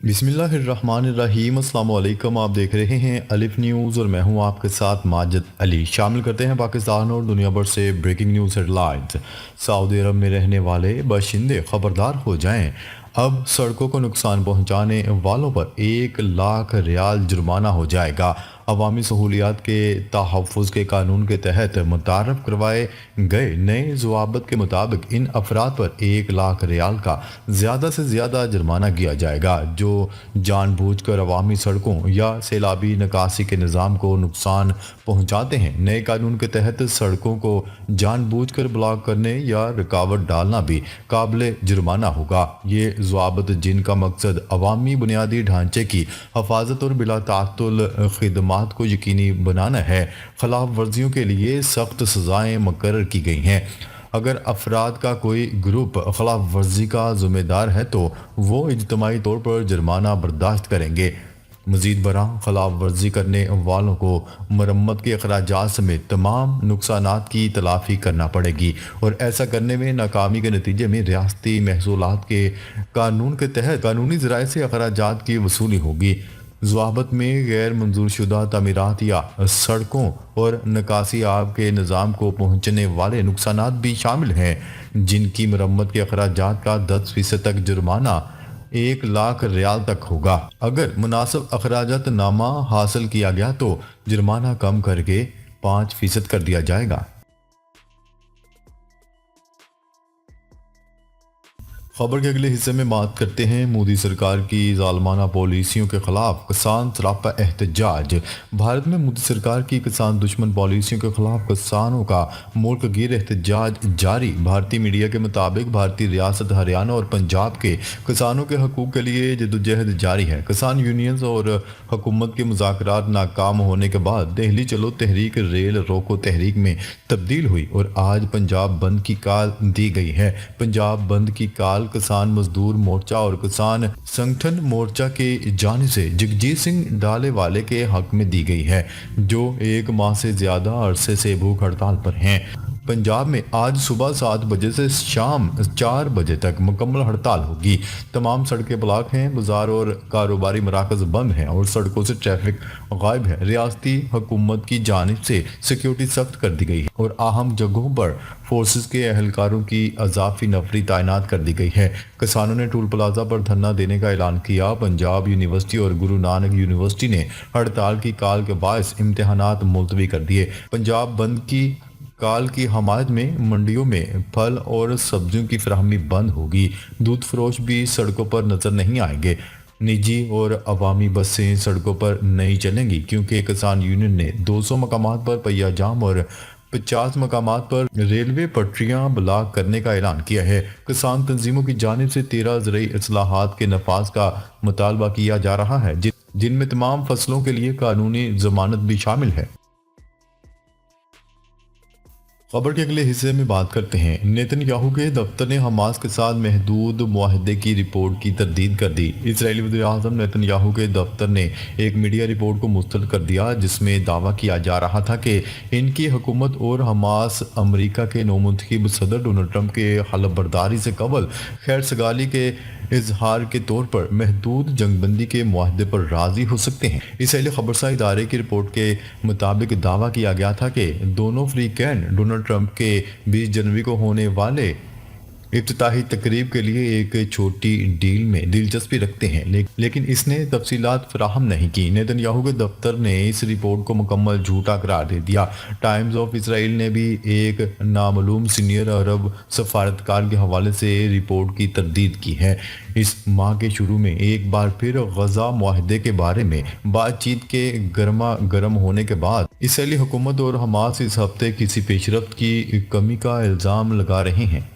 बिस्मिल्लाहिर्रहमानिर्रहीम। अस्सलाम वालेकुम। आप देख रहे हैं अलिफ न्यूज़ और मैं हूं आपके साथ माजिद अली। शामिल करते हैं पाकिस्तान और दुनिया भर से ब्रेकिंग न्यूज़ हेडलाइंस। सऊदी अरब में रहने वाले बाशिंदे खबरदार हो जाएं, अब सड़कों को नुकसान पहुंचाने वालों पर 1 लाख रियाल जुर्माना हो जाएगा। अवामी सहूलियात के तहफ़्फ़ुज़ के कानून के तहत मुतारफ़ करवाए गए नए ज़वाबित के मुताबिक इन अफराद पर 1 लाख रियाल का ज़्यादा से ज़्यादा जुर्माना किया जाएगा जो जानबूझकर अवामी सड़कों या सैलाबी निकासी के निज़ाम को नुकसान पहुंचाते हैं। नए कानून के तहत सड़कों को जानबूझकर ब्लॉक करने या रुकावट डालना भी काबिल जुर्माना होगा। ये ज़वाबित जिनका मकसद अवामी बुनियादी ढांचे की हफाजत और बिला तातुल खिदमात को यकीनी बनाना है, खिलाफ वर्जियों के लिए सख्त सज़ाएँ मुकर्रर की गई हैं। अगर अफराद का कोई ग्रुप खिलाफ वर्जी का ज़िम्मेदार है तो वो इज्तिमाई तौर पर जुर्माना बर्दाश्त करेंगे। मज़ीद बरआं खिलाफ वर्जी करने वालों को मरम्मत के अखराजात समेत तमाम नुकसानात की तलाफ़ी करना पड़ेगी और ऐसा करने में नाकामी के नतीजे में रियासती महसूलात के कानून के तहत कानूनी ज़राए से अखराजात की वसूली होगी। ज़वाबित में गैर मंजूर शुदा तमीरात या सड़कों और निकासी आब के निज़ाम को पहुँचने वाले नुकसानात भी शामिल हैं, जिनकी मरम्मत के अखराजात का 10% तक जुर्माना 1 लाख रियाल तक होगा। अगर मुनासिब अखराजात नामा हासिल किया गया तो जुर्माना कम करके 5% कर दिया जाएगा। खबर के अगले हिस्से में बात करते हैं मोदी सरकार की जालमाना पॉलिसियों के खिलाफ किसान सरापा एहतजाज। भारत में मोदी सरकार की किसान दुश्मन पॉलिसियों के खिलाफ किसानों का मुल्क गिर एहतजाज जारी। भारतीय मीडिया के मुताबिक भारतीय रियासत हरियाणा और पंजाब के किसानों के हकूक़ के लिए जदोजहद जारी है। किसान यूनियंस और हुकूमत के मुज़ाकरात नाकाम होने के बाद दिल्ली चलो तहरीक रेल रोको तहरीक में तब्दील हुई और आज पंजाब बंद की काल दी गई है। पंजाब बंद की काल किसान मजदूर मोर्चा और किसान संगठन मोर्चा के जानिब से जगजीत सिंह डालेवाले के हक में दी गई है, जो 1 माह से ज्यादा अरसे से भूख हड़ताल पर हैं। पंजाब में आज सुबह 7 बजे से शाम 4 बजे तक मुकम्मल हड़ताल होगी। तमाम सड़कें ब्लॉक हैं, बाजार और कारोबारी मराकज बंद हैं और सड़कों से ट्रैफिक गायब है। रियासती हुकूमत की जानिब से सिक्योरिटी सख्त कर दी गई है और अहम जगहों पर फोर्सेस के एहलकारों की अजाफी नफरी तैनात कर दी गई है। किसानों ने टूल प्लाजा पर धरना देने का ऐलान किया। पंजाब यूनिवर्सिटी और गुरु नानक यूनिवर्सिटी ने हड़ताल की काल के बायस इम्तिहानात मुलतवी कर दिए। पंजाब बंद की काल की हमायत में मंडियों में फल और सब्जियों की फराहमी बंद होगी। दूध फरोश भी सड़कों पर नजर नहीं आएंगे। निजी और अवामी बसें सड़कों पर नहीं चलेंगी क्योंकि किसान यूनियन ने 200 मकामात पर पहिया जाम और 50 मकामात पर रेलवे पटरियां ब्लॉक करने का ऐलान किया है। किसान तंजीमों की जानिब से 13 ज़रई इस्लाहात के नफाज का मुतालबा किया जा रहा है, जिनमें तमाम फसलों के लिए कानूनी जमानत भी शामिल है। खबर के अगले हिस्से में बात करते हैं। नेतन्याहू के दफ्तर ने हमास के साथ महदूद मुआहदे की रिपोर्ट की तरदीद कर दी। इजरायली वज़ीर आज़म नेतन्याहू के दफ्तर ने एक मीडिया रिपोर्ट को मुस्तरद कर दिया जिसमें दावा किया जा रहा था कि इनकी हुकूमत और हमास अमरीका के नौमुंतखब सदर डोनाल्ड ट्रंप के हलफ बर्दारी से कबल खैर सगाली के इजहार के तौर पर महदूद जंगबंदी के मुआहदे पर राजी हो सकते हैं। इसराइली खबरसा इदारे की रिपोर्ट के मुताबिक दावा किया गया था कि दोनों फ्रीकैन डोनाल्ड ट्रंप के 20 जनवरी को होने वाले इफ्तिताही तकरीब के लिए एक छोटी डील में दिलचस्पी रखते हैं, लेकिन इसने तफसीलात फराहम नहीं की। नेतन्याहू के दफ्तर ने इस रिपोर्ट को मुकम्मल झूठा करार दे दिया। टाइम्स ऑफ इसराइल ने भी एक नामालूम सीनियर अरब सफारतकार के हवाले से रिपोर्ट की तरदीद की है। इस माह के शुरू में एक बार फिर गजा मुआहदे के बारे में बातचीत के गर्मा गर्म होने के बाद इसराइली हुकूमत और हमास इस हफ्ते किसी पेशरफ्त की कमी का इल्ज़ाम लगा रहे हैं।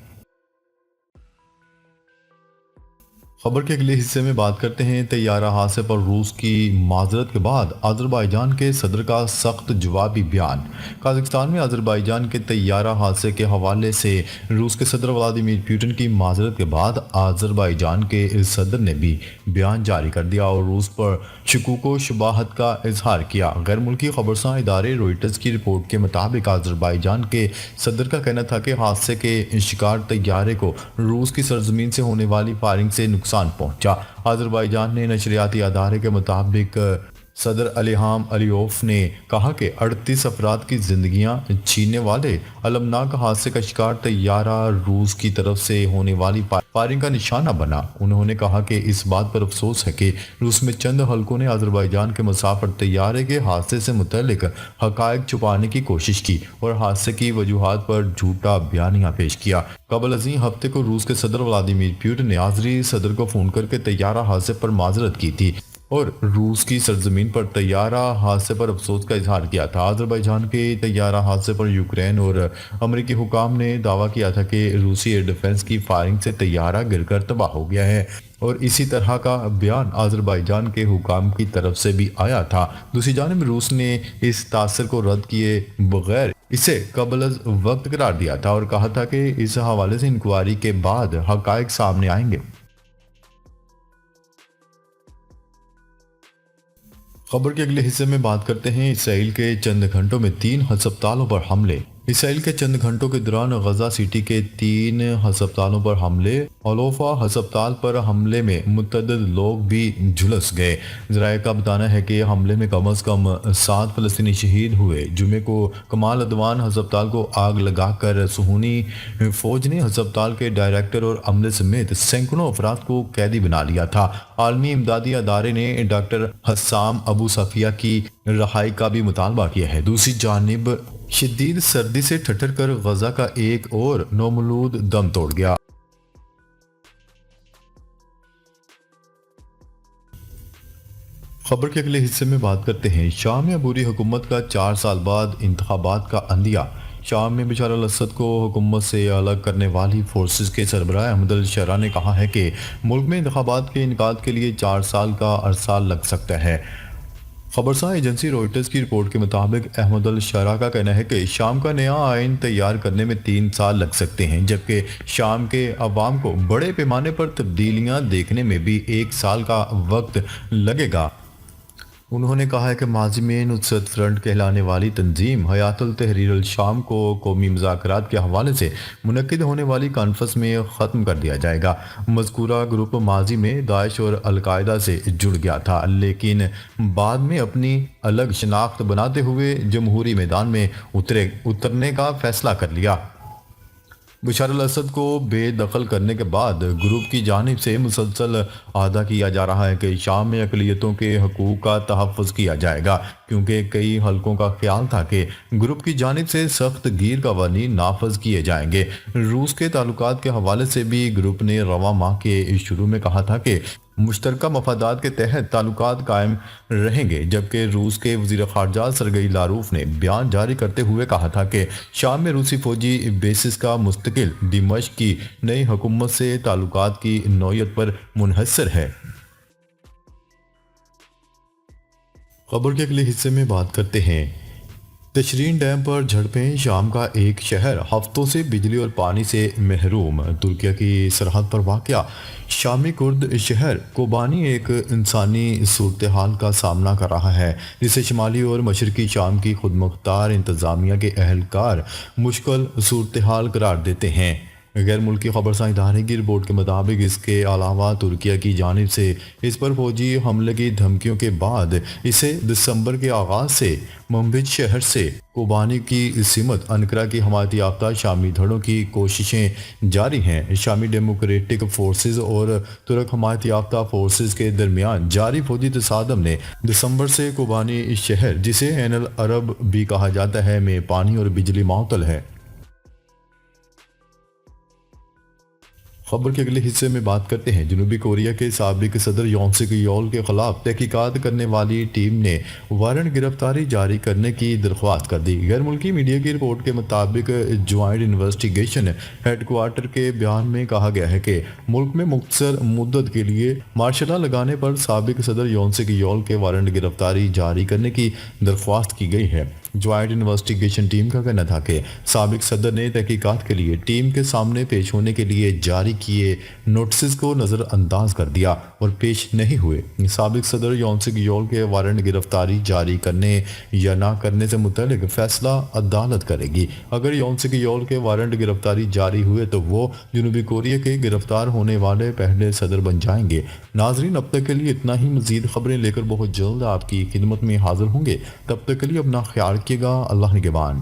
खबर के अगले हिस्से में बात करते हैं। तैयारा हादसे पर रूस की माजरत के बाद अजरबैजान के सदर का सख्त जवाबी बयान। काजाकिस्तान में अजरबैजान के तैयारा हादसे के हवाले से रूस के सदर व्लादिमीर पुतिन की माजरत के बाद अजरबैजान के सदर ने भी बयान जारी कर दिया और रूस पर शकूक व शुबाहत का इजहार किया। गैर मुल्की खबरसां इदारे रॉयटर्स की रिपोर्ट के मुताबिक अजरबैजान के सदर का कहना था कि हादसे के शिकार तैयारे को रूस की सरजमीन से होने वाली फायरिंग से नुकसान نقصان پہنچا۔ آذربائیجان نے نشریاتی ادارے کے مطابق صدر الہام علیوف نے کہا کہ 38 افراد کی زندگیاں چھیننے والے المناک حادثے کا شکار طیارہ روس کی طرف سے ہونے والی فائرنگ کا نشانہ بنا۔ انہوں نے کہا کہ اس بات پر افسوس ہے کہ روس میں چند حلقوں نے آذربائیجان کے مسافر طیارے کے حادثے سے متعلق حقائق چھپانے کی کوشش کی اور حادثے کی وجوہات پر جھوٹا بیانیہ پیش کیا۔ قبل ازیں ہفتے کو روس کے صدر ولادیمیر پوٹن نے آذری صدر کو فون کر کے طیارہ حادثے پر معذرت کی تھی اور روس کی سرزمین پر طیارہ حادثے پر افسوس کا اظہار کیا تھا۔ آذربائیجان کے طیارہ حادثے پر یوکرین اور امریکی حکام نے دعویٰ کیا تھا کہ روسی ایئر ڈیفنس کی فائرنگ سے طیارہ گر کر تباہ ہو گیا ہے، اور اسی طرح کا بیان آذربائیجان کے حکام کی طرف سے بھی آیا تھا۔ دوسری جانب روس نے اس تاثر کو رد کیے بغیر اسے قبل از وقت قرار دیا تھا اور کہا تھا کہ اس حوالے سے انکوائری کے بعد حقائق سامنے آئیں گے۔ خبر کے اگلے حصے میں بات کرتے ہیں اسرائیل کے چند گھنٹوں میں 3 ہسپتالوں پر حملے۔ اسرائیل کے چند گھنٹوں کے دوران غزہ سٹی کے 3 ہسپتالوں پر حملے۔ الوفا ہسپتال پر حملے میں متعدد لوگ بھی جھلس گئے۔ ذرائع کا بتانا ہے کہ حملے میں کم از کم 7 فلسطینی شہید ہوئے۔ جمعے کو کمال عدوان ہسپتال کو آگ لگا کر صہیونی فوج نے ہسپتال کے ڈائریکٹر اور عملے سمیت سینکڑوں افراد کو قیدی بنا لیا تھا۔ عالمی امدادی ادارے نے ڈاکٹر حسام ابو صفیہ کی رہائی کا بھی مطالبہ کیا ہے۔ دوسری جانب شدید سردی سے ٹھٹر کر غزہ کا ایک اور نومولود دم توڑ گیا۔ خبر کے اگلے حصے میں بات کرتے ہیں شام میں عبوری حکومت کا 4 سال بعد انتخابات کا عندیہ۔ شام میں بشار الاسد کو حکومت سے الگ کرنے والی فورسز کے سربراہ احمد الشرا نے کہا ہے کہ ملک میں انتخابات کے انعقاد کے لیے 4 سال کا عرصہ لگ سکتا ہے۔ خبرساں ایجنسی روئٹرز کی رپورٹ کے مطابق احمد الشرا کا کہنا ہے کہ شام کا نیا آئین تیار کرنے میں 3 سال لگ سکتے ہیں، جبکہ شام کے عوام کو بڑے پیمانے پر تبدیلیاں دیکھنے میں بھی 1 سال کا وقت لگے گا۔ انہوں نے کہا ہے کہ ماضی میں نصرت فرنٹ کہلانے والی تنظیم حیات التحریر الشام کو قومی مذاکرات کے حوالے سے منعقد ہونے والی کانفرنس میں ختم کر دیا جائے گا۔ مذکورہ گروپ ماضی میں داعش اور القاعدہ سے جڑ گیا تھا، لیکن بعد میں اپنی الگ شناخت بناتے ہوئے جمہوری میدان میں اترنے کا فیصلہ کر لیا۔ بشار الاسد کو بے دخل کرنے کے بعد گروپ کی جانب سے مسلسل اعادہ کیا جا رہا ہے کہ شام میں اقلیتوں کے حقوق کا تحفظ کیا جائے گا، کیونکہ کئی حلقوں کا خیال تھا کہ گروپ کی جانب سے سخت گیر قوانین نافذ کیے جائیں گے۔ روس کے تعلقات کے حوالے سے بھی گروپ نے رواں ماہ کے شروع میں کہا تھا کہ مشترکہ مفادات کے تحت تعلقات قائم رہیں گے، جبکہ روس کے وزیر خارجہ سرگئی لاروف نے بیان جاری کرتے ہوئے کہا تھا کہ شام میں روسی فوجی بیسز کا مستقل دمشق کی نئی حکومت سے تعلقات کی نوعیت پر منحصر ہے۔ خبر کے اگلے حصے میں بات کرتے ہیں تشرین ڈیم پر جھڑپیں، شام کا ایک شہر ہفتوں سے بجلی اور پانی سے محروم۔ ترکیہ کی سرحد پر واقع شامی کرد شہر کوبانی ایک انسانی صورتحال کا سامنا کر رہا ہے، جسے شمالی اور مشرقی شام کی خود مختار انتظامیہ کے اہلکار مشکل صورتحال قرار دیتے ہیں۔ غیر ملکی خبرساں ادارے کی رپورٹ کے مطابق اس کے علاوہ ترکیہ کی جانب سے اس پر فوجی حملے کی دھمکیوں کے بعد اسے دسمبر کے آغاز سے منبج شہر سے کوبانی کی سمت انقرہ کی حمایت یافتہ شامی دھڑوں کی کوششیں جاری ہیں۔ شامی ڈیموکریٹک فورسز اور ترک حمایت یافتہ فورسز کے درمیان جاری فوجی تصادم نے دسمبر سے کوبانی شہر، جسے عین العرب بھی کہا جاتا ہے، میں پانی اور بجلی معطل ہے۔ خبر کے اگلے حصے میں بات کرتے ہیں جنوبی کوریا کے سابق صدر یون سک یول کے خلاف تحقیقات کرنے والی ٹیم نے وارنٹ گرفتاری جاری کرنے کی درخواست کر دی۔ غیر ملکی میڈیا کی رپورٹ کے مطابق جوائنٹ انویسٹیگیشن ہیڈ کوارٹر کے بیان میں کہا گیا ہے کہ ملک میں مختصر مدت کے لیے مارشل لا لگانے پر سابق صدر یون سک یول کے وارنٹ گرفتاری جاری کرنے کی درخواست کی گئی ہے۔ جوائنٹ انویسٹیگیشن ٹیم کا کہنا تھا کہ سابق صدر نے تحقیقات کے لیے ٹیم کے سامنے پیش ہونے کے لیے جاری کیے نوٹسز کو نظر انداز کر دیا اور پیش نہیں ہوئے۔ سابق صدر یون سک یول کے وارنٹ گرفتاری جاری کرنے یا نہ کرنے سے متعلق فیصلہ عدالت کرے گی۔ اگر یون سک یول کے وارنٹ گرفتاری جاری ہوئے تو وہ جنوبی کوریا کے گرفتار ہونے والے پہلے صدر بن جائیں گے۔ ناظرین، اب تک کے لیے اتنا ہی۔ مزید خبریں لے کر بہت جلد آپ کی خدمت میں حاضر ہوں گے۔ تب تک کے لیے اپنا خیال رکھیے گا۔ اللہ نگہبان۔